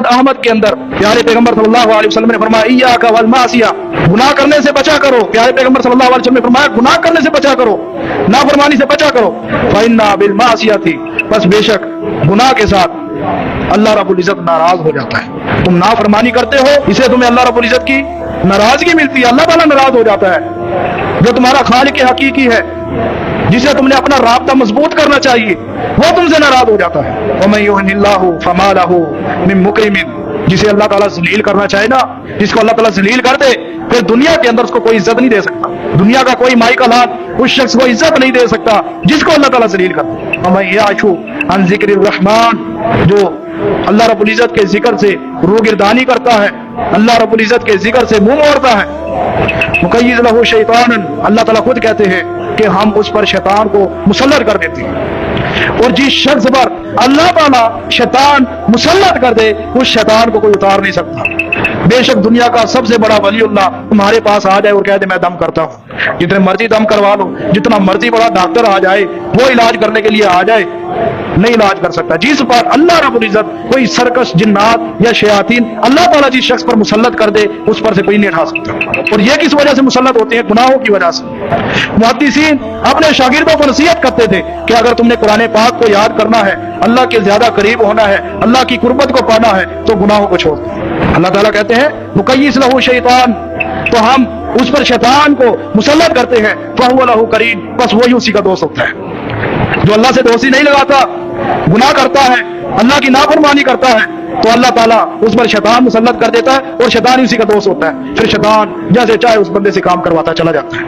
Musnad Ahmad के अंदर प्यारे पैगंबर सल्लल्लाहु अलैहि वसल्लम ने फरमाया इय्याका वल मासिया, गुनाह करने से बचा करो। प्यारे पैगंबर सल्लल्लाहु अलैहि वसल्लम ने फरमाया गुनाह करने से बचा करो, नाफरमानी से बचा करो। फइन्ना बिल मासियती, बस बेशक गुनाह के साथ अल्लाह रब्बुल इज्जत नाराज हो जाता है। तुम नाफरमानी करते हो, इसे तुम्हें अल्लाह रब्बुल इज्जत की नाराजगी मिलती है, अल्लाह ताला नाराज हो जाता है। जो तुम्हारा खालिक हकीकी है, जिसे तुमने अपना राब्ता मजबूत करना चाहिए, वो तुमसे नाराज हो जाता है। वमन युहिनिल्लाहु फमा लहु मिन मुकरिमिन, जिसे अल्लाह ताला जलील करना चाहे ना, जिसको अल्लाह ताला जलील कर दे, फिर दुनिया के अंदर उसको कोई इज्जत नहीं दे सकता। दुनिया का कोई माई का लाल उस शख्स को इज्जत नहीं दे सकता जिसको अल्लाह ताला जलील कर दे। वमन याशु अन जिक्रिर रहमान, जो अल्लाह रब्बुल इज्जत के जिक्र से रूगिरदानी करता है, अल्लाह रब्बुल इज्जत के जिक्र से मुंह मोड़ता है, मुकय्यिज लहु शैतानन, अल्लाह ताला खुद कहते हैं कि हम उस पर शैतान को मुसल्लत कर देते हैं। और जिस शख्स पर अल्लाह ताला शैतान मुसल्लत कर दे, उस शैतान को कोई उतार नहीं सकता। बेशक दुनिया का सबसे बड़ा वलीउल्लाह तुम्हारे पास आ जाए और कह दे मैं दम करता हूँ, जितने मर्जी दम करवा लो, जितना मर्जी बड़ा डॉक्टर आ जाए, वो इलाज करने के लिए आ जाए, नहीं इलाज कर सकता। जिस पर अल्लाह रब्बुल इज्जत कोई सर्कस जिन्नात या शयातीन अल्लाह ताला जिस शख्स पर मुसल्लत कर दे, उस पर से कोई नहीं उठा सकता। और ये किस वजह से मुसल्लत होते हैं? गुनाहों की वजह से। मुहद्दिसीन अपने शागिर्दों को नसीहत करते थे कि अगर तुमने कुरान पाक को याद करना है, अल्लाह के ज्यादा करीब होना है, अल्लाह की कुर्बत को पाना है, तो गुनाहों को छोड़ दो। अल्लाह ताला कहते हैं मुकय्यिज लहु शैतान, तो हम उस पर शैतान को मुसल्लत करते हैं, फहुव लहु करीन, बस वही उसी का दोस्त होता है। जो अल्लाह से दोस्ती नहीं लगाता, गुनाह करता है, अल्लाह की नाफरमानी करता है, तो अल्लाह ताला उस पर शैतान मुसल्लत कर देता है और शैतान ही उसी का दोस्त होता है। फिर शैतान जैसे चाहे उस बंदे से काम करवाता चला जाता है।